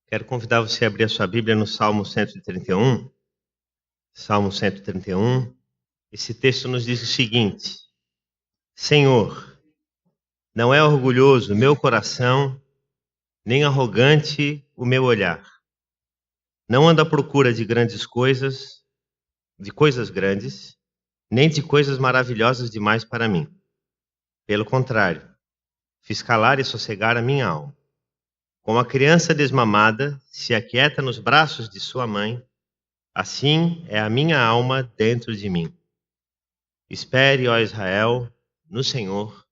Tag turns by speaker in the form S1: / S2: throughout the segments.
S1: Quero convidar você a abrir a sua Bíblia no Salmo 131. Salmo 131. Esse texto nos diz o seguinte: Senhor, não é orgulhoso o meu coração, nem arrogante o meu olhar. Não ando à procura de grandes coisas, de coisas grandes, nem de coisas maravilhosas demais para mim. Pelo contrário, fiz calar e sossegar a minha alma. Como a criança desmamada se aquieta nos braços de sua mãe, assim é a minha alma dentro de mim. Espere, ó Israel, no Senhor,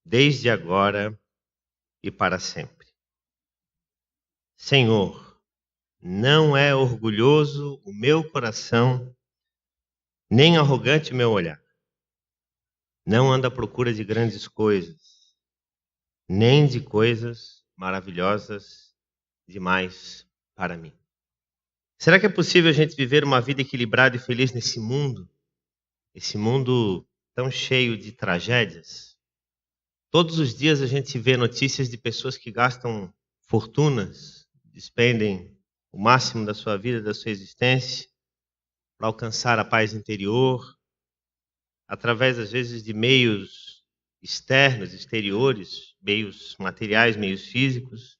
S1: desde agora e para sempre. Senhor, não é orgulhoso o meu coração, nem arrogante o meu olhar. Não ando à procura de grandes coisas, nem de coisas maravilhosas demais para mim. Será que é possível a gente viver uma vida equilibrada e feliz nesse mundo? Esse mundo tão cheio de tragédias? Todos os dias a gente vê notícias de pessoas que gastam fortunas, despendem o máximo da sua vida, da sua existência, para alcançar a paz interior, através, às vezes, de meios externos, exteriores, meios materiais, meios físicos.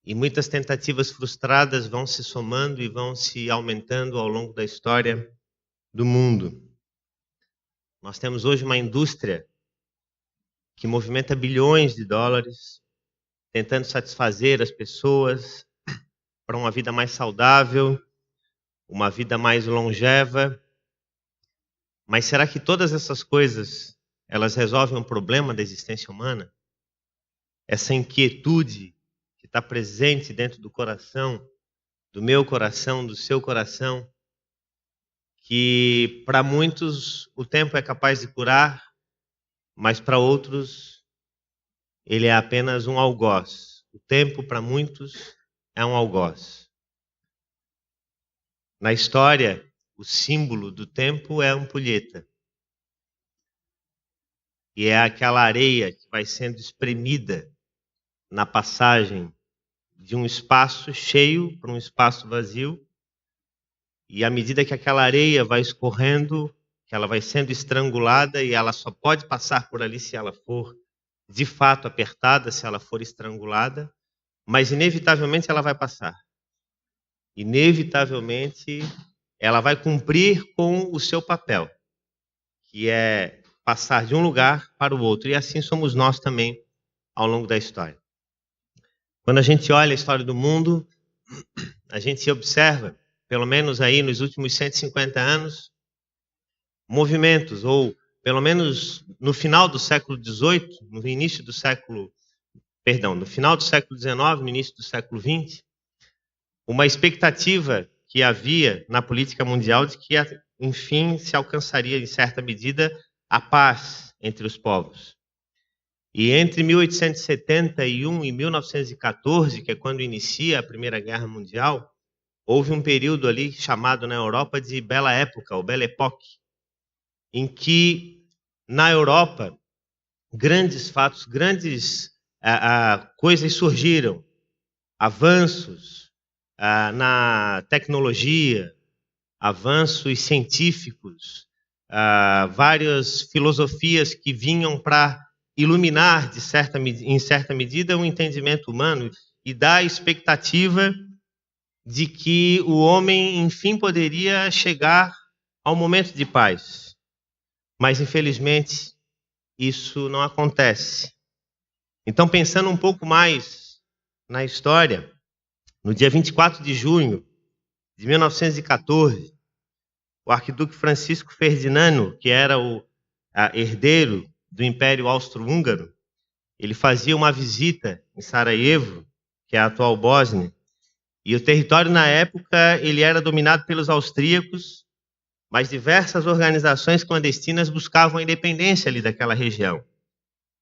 S1: E muitas tentativas frustradas vão se somando e vão se aumentando ao longo da história do mundo. Nós temos hoje uma indústria que movimenta bilhões de dólares, tentando satisfazer as pessoas para uma vida mais saudável, uma vida mais longeva. Mas será que todas essas coisas, elas resolvem um problema da existência humana? Essa inquietude que está presente dentro do coração, do meu coração, do seu coração, que para muitos o tempo é capaz de curar, mas para outros ele é apenas um algoz. O tempo para muitos é um algoz. Na história, o símbolo do tempo é a ampulheta. E é aquela areia que vai sendo espremida na passagem de um espaço cheio para um espaço vazio. E à medida que aquela areia vai escorrendo, que ela vai sendo estrangulada, e ela só pode passar por ali se ela for de fato apertada, se ela for estrangulada, mas inevitavelmente ela vai passar. Inevitavelmente ela vai cumprir com o seu papel, que é passar de um lugar para o outro. E assim somos nós também ao longo da história. Quando a gente olha a história do mundo, a gente observa, pelo menos aí nos últimos 150 anos, movimentos, ou pelo menos no final do século XVIII, no final do século XIX, no início do século XX, uma expectativa que havia na política mundial de que, enfim, se alcançaria, em certa medida, a paz entre os povos. E entre 1871 e 1914, que é quando inicia a Primeira Guerra Mundial, houve um período ali chamado na Europa de Belle Époque, ou Belle Époque, em que, na Europa, grandes fatos, grandes coisas surgiram, avanços na tecnologia, avanços científicos, várias filosofias que vinham para iluminar, em certa medida, o entendimento humano e dar a expectativa de que o homem, enfim, poderia chegar ao momento de paz. Mas, infelizmente, isso não acontece. Então, pensando um pouco mais na história, no dia 24 de junho de 1914, o arquiduque Francisco Ferdinando, que era o herdeiro do Império Austro-Húngaro, ele fazia uma visita em Sarajevo, que é a atual Bósnia, e o território na época ele era dominado pelos austríacos, mas diversas organizações clandestinas buscavam a independência ali daquela região.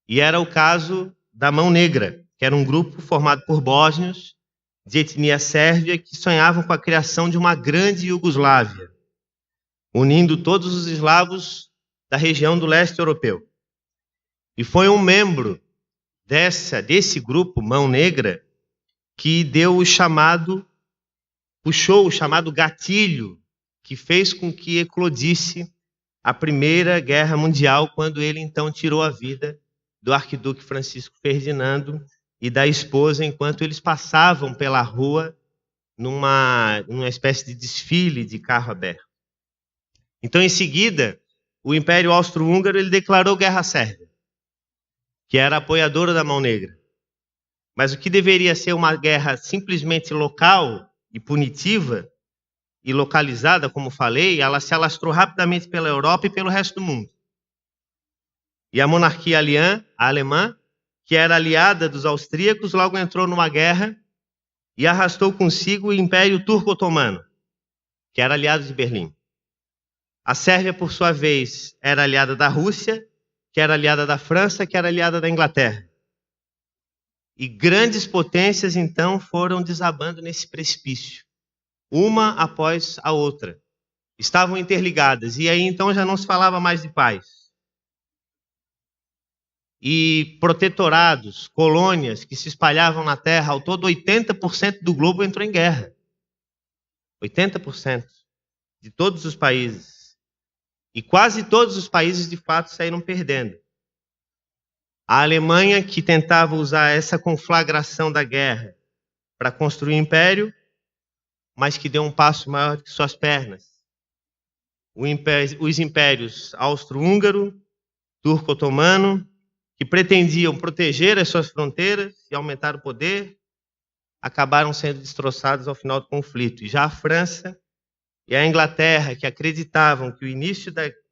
S1: E era o caso da Mão Negra, que era um grupo formado por bósnios de etnia sérvia que sonhavam com a criação de uma grande Iugoslávia, unindo todos os eslavos da região do leste europeu. E foi um membro desse grupo, Mão Negra, que deu o chamado, puxou o chamado gatilho, que fez com que eclodisse a Primeira Guerra Mundial, quando ele então tirou a vida do arquiduque Francisco Ferdinando e da esposa, enquanto eles passavam pela rua numa espécie de desfile de carro aberto. Então, em seguida, o Império Austro-Húngaro ele declarou guerra à Sérvia, que era apoiadora da Mão Negra. Mas o que deveria ser uma guerra simplesmente local e punitiva, e localizada, como falei, ela se alastrou rapidamente pela Europa e pelo resto do mundo. E a monarquia alemã, que era aliada dos austríacos, logo entrou numa guerra e arrastou consigo o Império Turco-Otomano, que era aliado de Berlim. A Sérvia, por sua vez, era aliada da Rússia, que era aliada da França, que era aliada da Inglaterra. E grandes potências, então, foram desabando nesse precipício, uma após a outra. Estavam interligadas, e aí então já não se falava mais de paz. E protetorados, colônias que se espalhavam na terra, ao todo 80% do globo entrou em guerra. 80% de todos os países. E quase todos os países, de fato, saíram perdendo. A Alemanha, que tentava usar essa conflagração da guerra para construir um império, mas que deu um passo maior que suas pernas. Os impérios austro-húngaro, turco-otomano, que pretendiam proteger as suas fronteiras e aumentar o poder, acabaram sendo destroçados ao final do conflito. E já a França e a Inglaterra, que acreditavam que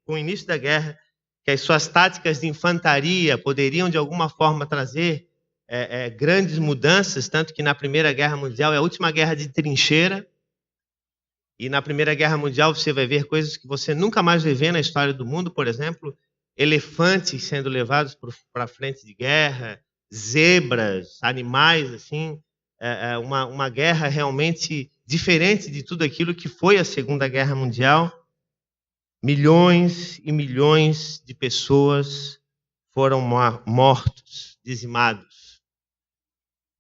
S1: com o início da guerra, que as suas táticas de infantaria poderiam, de alguma forma, trazer grandes mudanças, tanto que na Primeira Guerra Mundial é a última guerra de trincheira, e na Primeira Guerra Mundial você vai ver coisas que você nunca mais vai ver na história do mundo, por exemplo, elefantes sendo levados para a frente de guerra, zebras, animais, assim, uma guerra realmente diferente de tudo aquilo que foi a Segunda Guerra Mundial. Milhões e milhões de pessoas foram mortos, dizimados.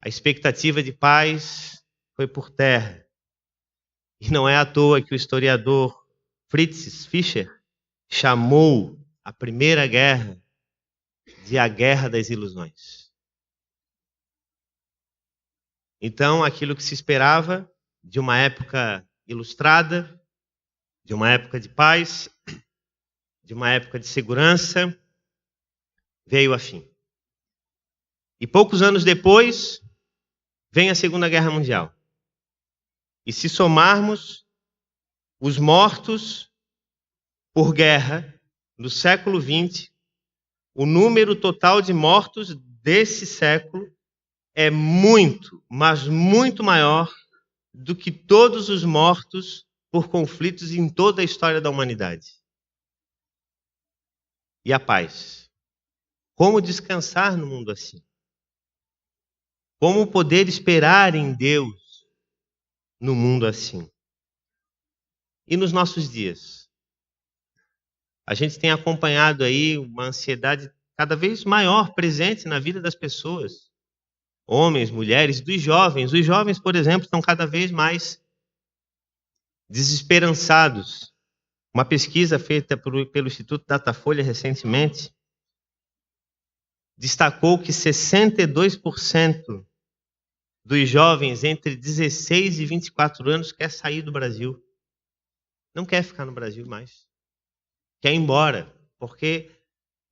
S1: A expectativa de paz foi por terra. E não é à toa que o historiador Fritz Fischer chamou a Primeira Guerra de a Guerra das Ilusões. Então, aquilo que se esperava de uma época ilustrada, de uma época de paz, de uma época de segurança, veio a fim. E poucos anos depois, vem a Segunda Guerra Mundial. E se somarmos os mortos por guerra do século XX, o número total de mortos desse século é muito, mas muito maior do que todos os mortos por conflitos em toda a história da humanidade. E a paz? Como descansar no mundo assim? Como poder esperar em Deus no mundo assim? E nos nossos dias? A gente tem acompanhado aí uma ansiedade cada vez maior presente na vida das pessoas. Homens, mulheres, dos jovens. Os jovens, por exemplo, estão cada vez mais desesperançados. Uma pesquisa feita pelo Instituto Datafolha recentemente destacou que 62% dos jovens entre 16 e 24 anos quer sair do Brasil. Não quer ficar no Brasil mais. Quer ir embora, porque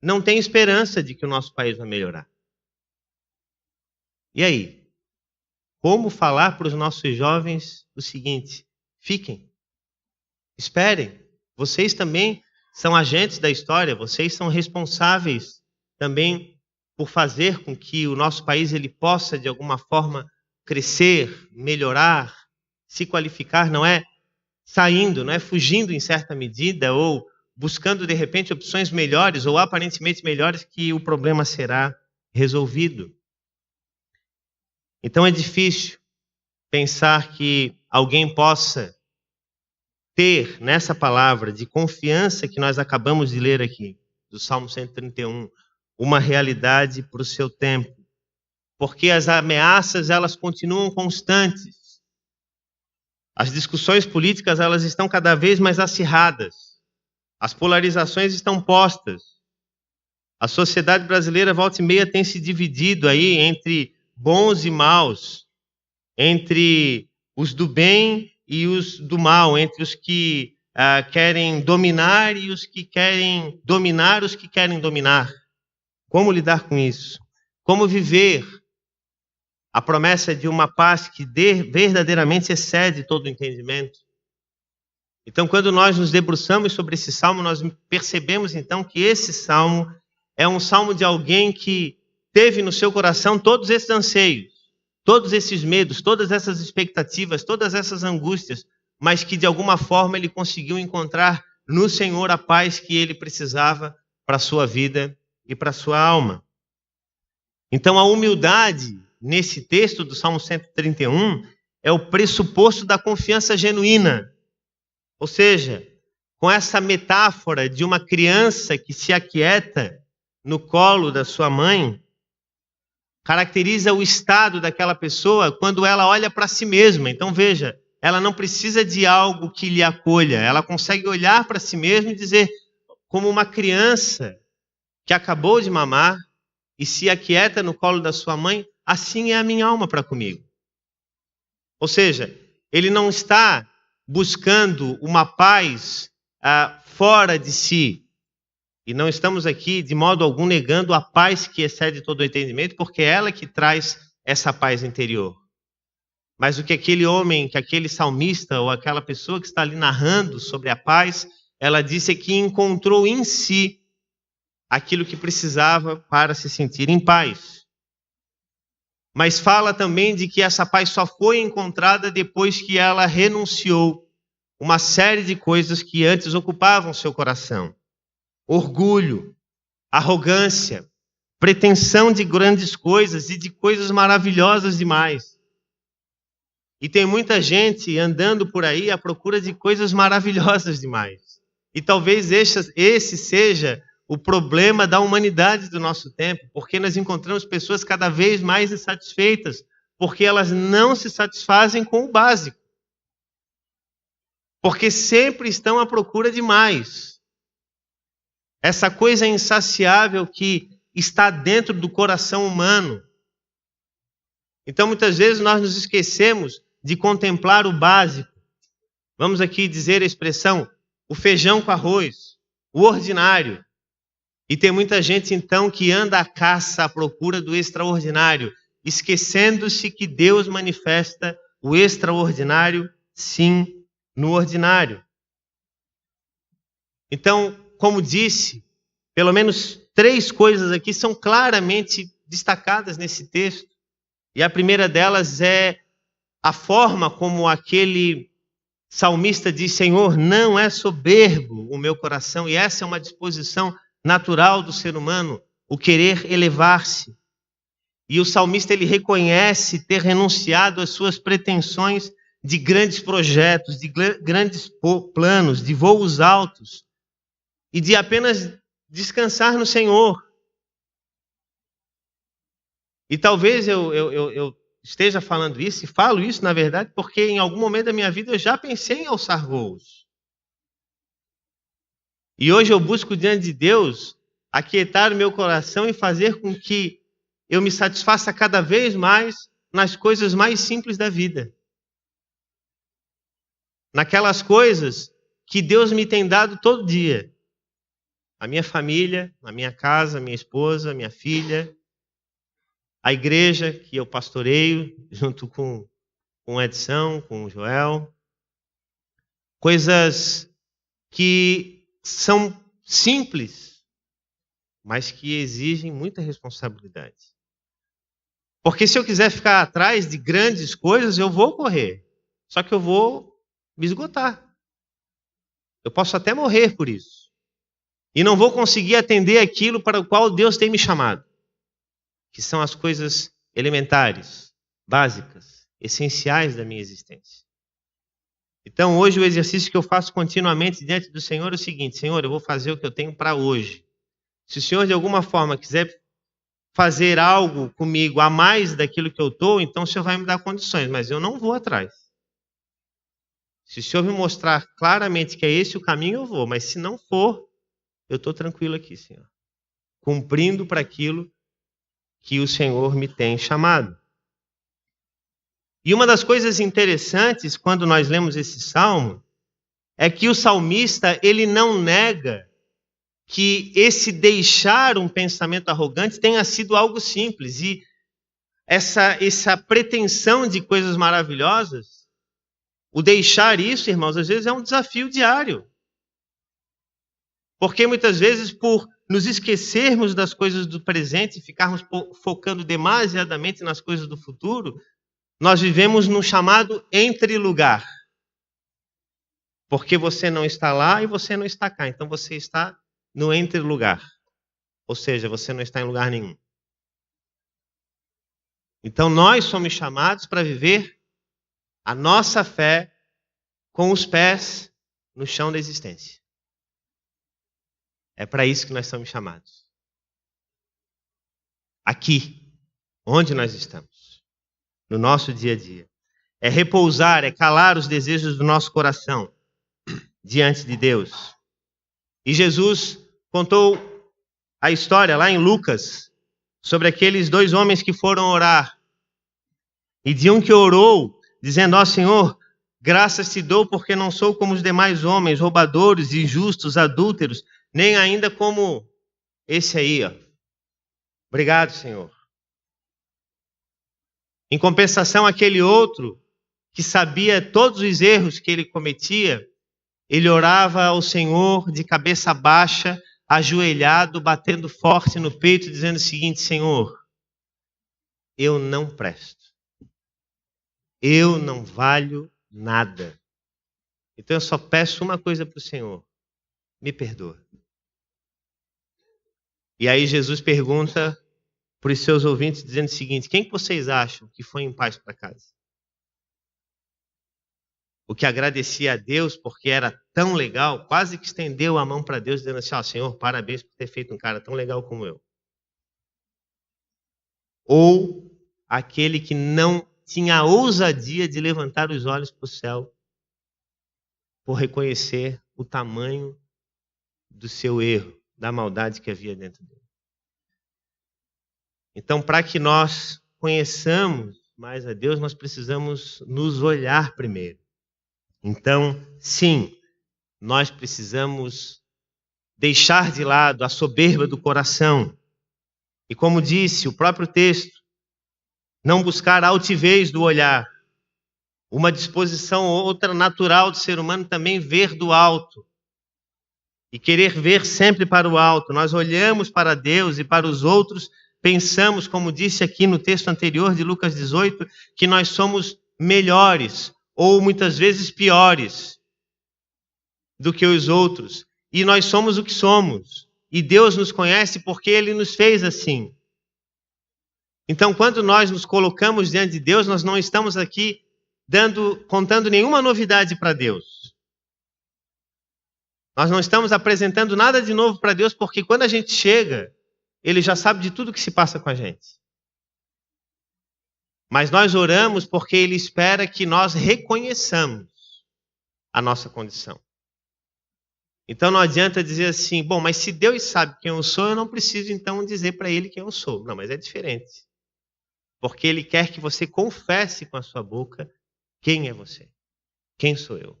S1: não tem esperança de que o nosso país vai melhorar. E aí? Como falar para os nossos jovens o seguinte: fiquem, esperem. Vocês também são agentes da história, vocês são responsáveis também por fazer com que o nosso país ele possa, de alguma forma, crescer, melhorar, se qualificar. Não é saindo, não é fugindo em certa medida ou buscando, de repente, opções melhores ou aparentemente melhores que o problema será resolvido. Então é difícil pensar que alguém possa ter nessa palavra de confiança que nós acabamos de ler aqui, do Salmo 131, uma realidade para o seu tempo. porque as ameaças elas continuam constantes. As discussões políticas elas estão cada vez mais acirradas. As polarizações estão postas. A sociedade brasileira, volta e meia, tem se dividido aí entre bons e maus, entre os do bem e os do mal, entre os que querem dominar e os que querem dominar os que querem dominar. Como lidar com isso? Como viver a promessa de uma paz que verdadeiramente excede todo o entendimento? Então, quando nós nos debruçamos sobre esse salmo, nós percebemos então que esse salmo é um salmo de alguém que teve no seu coração todos esses anseios, todos esses medos, todas essas expectativas, todas essas angústias, mas que de alguma forma ele conseguiu encontrar no Senhor a paz que ele precisava para a sua vida e para a sua alma. Então, a humildade nesse texto do Salmo 131 é o pressuposto da confiança genuína. Ou seja, com essa metáfora de uma criança que se aquieta no colo da sua mãe, caracteriza o estado daquela pessoa quando ela olha para si mesma. Então veja, ela não precisa de algo que lhe acolha, ela consegue olhar para si mesma e dizer, como uma criança que acabou de mamar e se aquieta no colo da sua mãe, assim é a minha alma para comigo. Ou seja, ele não está buscando uma paz fora de si. E não estamos aqui, de modo algum, negando a paz que excede todo o entendimento, porque é ela que traz essa paz interior. Mas o que aquele homem, que aquele salmista, ou aquela pessoa que está ali narrando sobre a paz, ela disse que encontrou em si aquilo que precisava para se sentir em paz. Mas fala também de que essa paz só foi encontrada depois que ela renunciou uma série de coisas que antes ocupavam seu coração. Orgulho, arrogância, pretensão de grandes coisas e de coisas maravilhosas demais. E tem muita gente andando por aí à procura de coisas maravilhosas demais. E talvez esse seja o problema da humanidade do nosso tempo, porque nós encontramos pessoas cada vez mais insatisfeitas, porque elas não se satisfazem com o básico. Porque sempre estão à procura de mais. Essa coisa insaciável que está dentro do coração humano. Então, muitas vezes, nós nos esquecemos de contemplar o básico. Vamos aqui dizer a expressão, o feijão com arroz, o ordinário. E tem muita gente, então, que anda à caça à procura do extraordinário, esquecendo-se que Deus manifesta o extraordinário, sim, no ordinário. Então, como disse, pelo menos 3 coisas aqui são claramente destacadas nesse texto. E a primeira delas é a forma como aquele salmista diz, Senhor, não é soberbo o meu coração. E essa é uma disposição natural do ser humano, o querer elevar-se. E o salmista ele reconhece ter renunciado às suas pretensões de grandes projetos, de grandes planos, de voos altos, e de apenas descansar no Senhor. E talvez eu esteja falando isso, e falo isso, na verdade, porque em algum momento da minha vida eu já pensei em alçar voos. E hoje eu busco diante de Deus aquietar o meu coração e fazer com que eu me satisfaça cada vez mais nas coisas mais simples da vida. Naquelas coisas que Deus me tem dado todo dia. A minha família, a minha casa, a minha esposa, a minha filha, a igreja que eu pastoreio junto com o Edson, com o Joel. Coisas que são simples, mas que exigem muita responsabilidade. Porque se eu quiser ficar atrás de grandes coisas, eu vou correr. Só que eu vou me esgotar. Eu posso até morrer por isso. E não vou conseguir atender aquilo para o qual Deus tem me chamado. Que são as coisas elementares, básicas, essenciais da minha existência. Então, hoje o exercício que eu faço continuamente diante do Senhor é o seguinte, Senhor, eu vou fazer o que eu tenho para hoje. Se o Senhor de alguma forma quiser fazer algo comigo a mais daquilo que eu estou, então o Senhor vai me dar condições, mas eu não vou atrás. Se o Senhor me mostrar claramente que é esse o caminho, eu vou, mas se não for, eu estou tranquilo aqui, Senhor, cumprindo para aquilo que o Senhor me tem chamado. E uma das coisas interessantes quando nós lemos esse salmo é que o salmista, ele não nega que esse deixar um pensamento arrogante tenha sido algo simples. E essa pretensão de coisas maravilhosas, o deixar isso, irmãos, às vezes é um desafio diário. Porque muitas vezes, por nos esquecermos das coisas do presente e ficarmos focando demasiadamente nas coisas do futuro, nós vivemos num chamado entre-lugar. Porque você não está lá e você não está cá. Então você está no entre-lugar. Ou seja, você não está em lugar nenhum. Então nós somos chamados para viver a nossa fé com os pés no chão da existência. É para isso que nós somos chamados. Aqui, onde nós estamos, no nosso dia a dia. É repousar, é calar os desejos do nosso coração diante de Deus. E Jesus contou a história lá em Lucas sobre aqueles 2 homens que foram orar. E de um que orou, dizendo: ó Senhor, graças te dou porque não sou como os demais homens, roubadores, injustos, adúlteros, nem ainda como esse aí, ó. Obrigado, Senhor. Em compensação, aquele outro que sabia todos os erros que ele cometia, ele orava ao Senhor de cabeça baixa, ajoelhado, batendo forte no peito, dizendo o seguinte: Senhor, eu não presto. Eu não valho nada. Então eu só peço uma coisa para o Senhor: me perdoa. E aí Jesus pergunta para os seus ouvintes, dizendo o seguinte: quem que vocês acham que foi em paz para casa? O que agradecia a Deus porque era tão legal, quase que estendeu a mão para Deus, dizendo assim: ó, Senhor, parabéns por ter feito um cara tão legal como eu. Ou aquele que não tinha a ousadia de levantar os olhos para o céu por reconhecer o tamanho do seu erro, da maldade que havia dentro dele. Então, para que nós conheçamos mais a Deus, nós precisamos nos olhar primeiro. Então, sim, nós precisamos deixar de lado a soberba do coração. E como disse o próprio texto, não buscar a altivez do olhar. Uma disposição outra natural do ser humano também ver do alto. E querer ver sempre para o alto. Nós olhamos para Deus e para os outros, pensamos, como disse aqui no texto anterior de Lucas 18, que nós somos melhores ou muitas vezes piores do que os outros. E nós somos o que somos. E Deus nos conhece porque Ele nos fez assim. Então, quando nós nos colocamos diante de Deus, nós não estamos aqui contando nenhuma novidade para Deus. Nós não estamos apresentando nada de novo para Deus, porque quando a gente chega, Ele já sabe de tudo que se passa com a gente. Mas nós oramos porque Ele espera que nós reconheçamos a nossa condição. Então não adianta dizer assim: bom, mas se Deus sabe quem eu sou, eu não preciso então dizer para Ele quem eu sou. Não, mas é diferente. Porque Ele quer que você confesse com a sua boca quem é você, quem sou eu.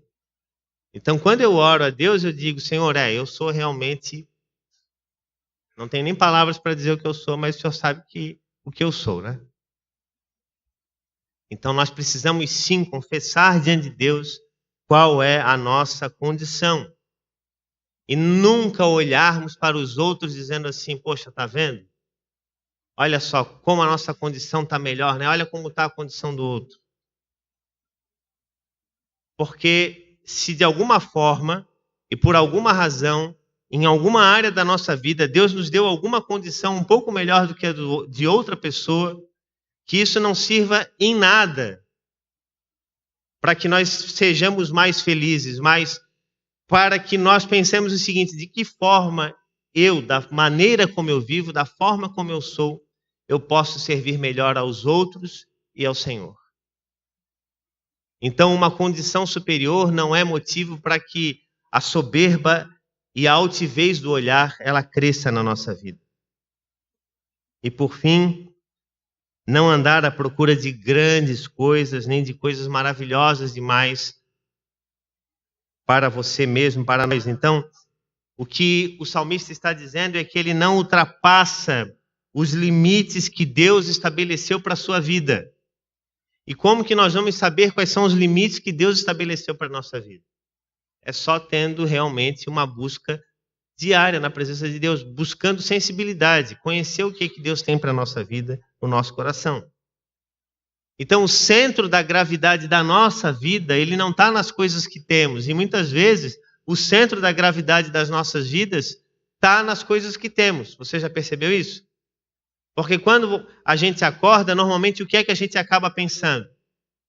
S1: Então quando eu oro a Deus, eu digo: Senhor, eu sou realmente... Não tenho nem palavras para dizer o que eu sou, mas o Senhor sabe o que eu sou, né? Então nós precisamos sim confessar diante de Deus qual é a nossa condição. E nunca olharmos para os outros dizendo assim: poxa, tá vendo? Olha só como a nossa condição está melhor, né? Olha como está a condição do outro. Porque se de alguma forma e por alguma razão, em alguma área da nossa vida, Deus nos deu alguma condição um pouco melhor do que a de outra pessoa, que isso não sirva em nada para que nós sejamos mais felizes, mas para que nós pensemos o seguinte: de que forma eu, da maneira como eu vivo, da forma como eu sou, eu posso servir melhor aos outros e ao Senhor. Então, uma condição superior não é motivo para que a soberba e a altivez do olhar, ela cresça na nossa vida. E por fim, não andar à procura de grandes coisas, nem de coisas maravilhosas demais para você mesmo, para nós. Então, o que o salmista está dizendo é que ele não ultrapassa os limites que Deus estabeleceu para a sua vida. E como que nós vamos saber quais são os limites que Deus estabeleceu para a nossa vida? É só tendo realmente uma busca diária na presença de Deus, buscando sensibilidade, conhecer o que Deus tem para a nossa vida, no nosso coração. Então, o centro da gravidade da nossa vida, ele não está nas coisas que temos. E muitas vezes, o centro da gravidade das nossas vidas está nas coisas que temos. Você já percebeu isso? Porque quando a gente acorda, normalmente o que é que a gente acaba pensando?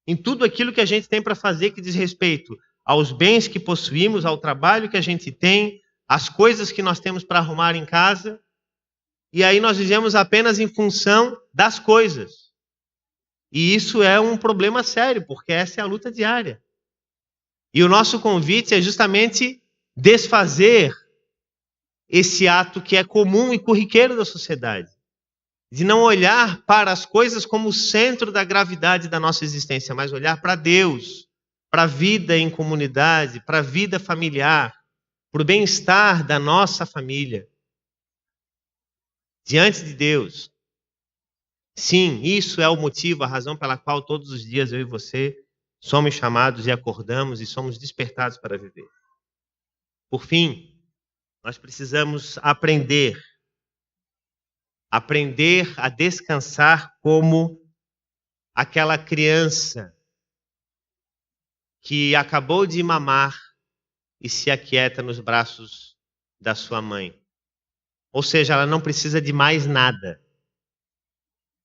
S1: Em tudo aquilo que a gente tem para fazer que diz respeito aos bens que possuímos, ao trabalho que a gente tem, às coisas que nós temos para arrumar em casa. E aí nós vivemos apenas em função das coisas. E isso é um problema sério, porque essa é a luta diária. E o nosso convite é justamente desfazer esse ato que é comum e corriqueiro da sociedade. De não olhar para as coisas como o centro da gravidade da nossa existência, mas olhar para Deus, para a vida em comunidade, para a vida familiar, para o bem-estar da nossa família. Diante de Deus. Sim, isso é o motivo, a razão pela qual todos os dias eu e você somos chamados e acordamos e somos despertados para viver. Por fim, nós precisamos aprender a descansar como aquela criança que acabou de mamar e se aquieta nos braços da sua mãe. Ou seja, ela não precisa de mais nada,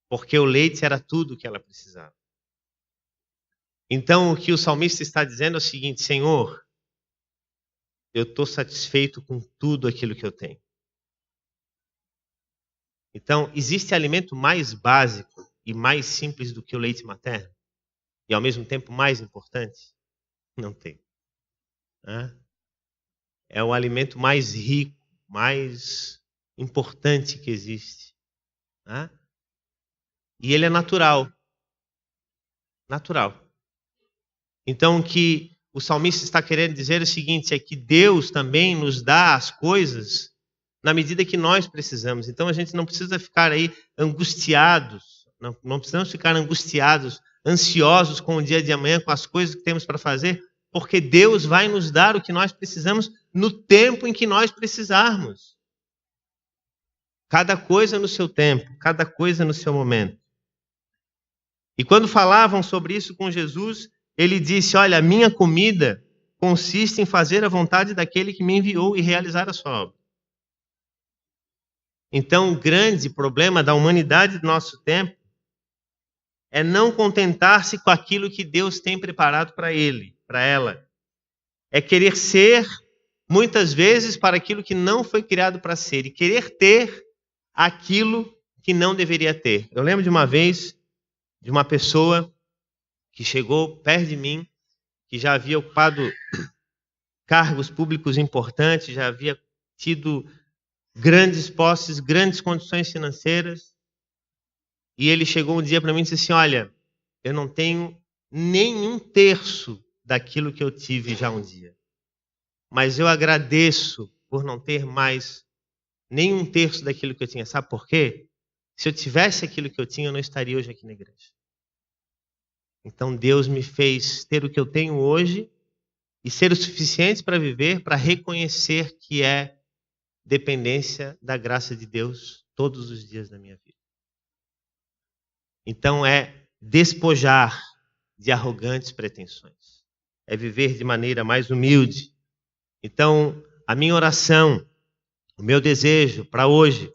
S1: porque o leite era tudo o que ela precisava. Então, o que o salmista está dizendo é o seguinte: Senhor, eu estou satisfeito com tudo aquilo que eu tenho. Então, existe alimento mais básico e mais simples do que o leite materno? E ao mesmo tempo mais importante? Não tem. É o alimento mais rico, mais importante que existe. E ele é natural. Natural. Então, o que o salmista está querendo dizer é o seguinte, é que Deus também nos dá as coisas na medida que nós precisamos. Então, a gente não precisa ficar aí angustiados, não precisamos ficar angustiados, ansiosos com o dia de amanhã, com as coisas que temos para fazer, porque Deus vai nos dar o que nós precisamos no tempo em que nós precisarmos. Cada coisa no seu tempo, cada coisa no seu momento. E quando falavam sobre isso com Jesus, ele disse, olha, a minha comida consiste em fazer a vontade daquele que me enviou e realizar a sua obra. Então, o grande problema da humanidade do nosso tempo é não contentar-se com aquilo que Deus tem preparado para ele, para ela. É querer ser, muitas vezes, para aquilo que não foi criado para ser. E querer ter aquilo que não deveria ter. Eu lembro de uma vez, de uma pessoa que chegou perto de mim, que já havia ocupado cargos públicos importantes, já havia tido grandes posses, grandes condições financeiras. E ele chegou um dia para mim e disse assim, olha, eu não tenho nem 1/3 daquilo que eu tive já um dia. Mas eu agradeço por não ter mais nem 1/3 daquilo que eu tinha. Sabe por quê? Se eu tivesse aquilo que eu tinha, eu não estaria hoje aqui na igreja. Então Deus me fez ter o que eu tenho hoje e ser o suficiente para viver, para reconhecer que é dependência da graça de Deus todos os dias da minha vida. Então é despojar de arrogantes pretensões. É viver de maneira mais humilde. Então, a minha oração, o meu desejo para hoje,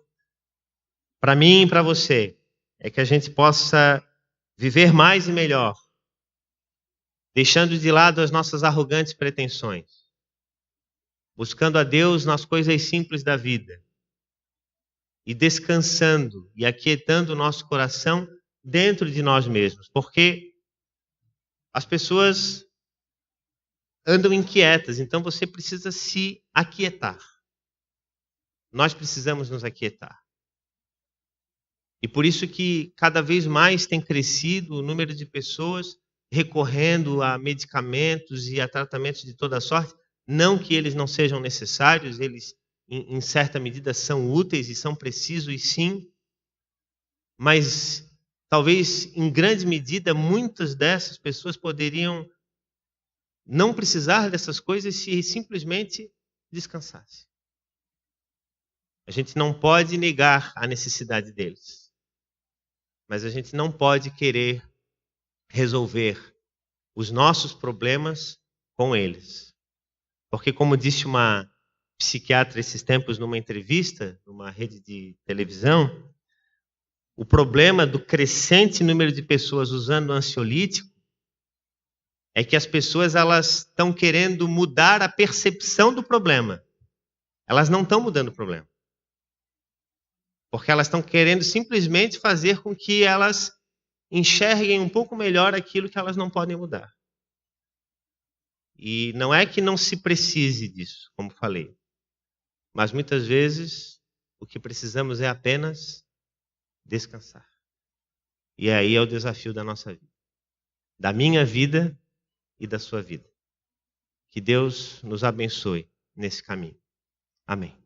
S1: para mim e para você, é que a gente possa viver mais e melhor, deixando de lado as nossas arrogantes pretensões, buscando a Deus nas coisas simples da vida e descansando e aquietando o nosso coração dentro de nós mesmos, porque as pessoas andam inquietas, então você precisa se aquietar. Nós precisamos nos aquietar. E por isso que cada vez mais tem crescido o número de pessoas recorrendo a medicamentos e a tratamentos de toda sorte. Não que eles não sejam necessários, eles em certa medida são úteis e são precisos, e sim, mas talvez em grande medida muitas dessas pessoas poderiam não precisar dessas coisas se simplesmente descansassem. A gente não pode negar a necessidade deles, mas a gente não pode querer resolver os nossos problemas com eles. Porque, como disse uma psiquiatra esses tempos numa entrevista, numa rede de televisão, o problema do crescente número de pessoas usando ansiolítico é que as pessoas elas estão querendo mudar a percepção do problema. Elas não estão mudando o problema. Porque elas estão querendo simplesmente fazer com que elas enxerguem um pouco melhor aquilo que elas não podem mudar. E não é que não se precise disso, como falei. Mas muitas vezes o que precisamos é apenas descansar. E aí é o desafio da nossa vida. Da minha vida e da sua vida. Que Deus nos abençoe nesse caminho. Amém.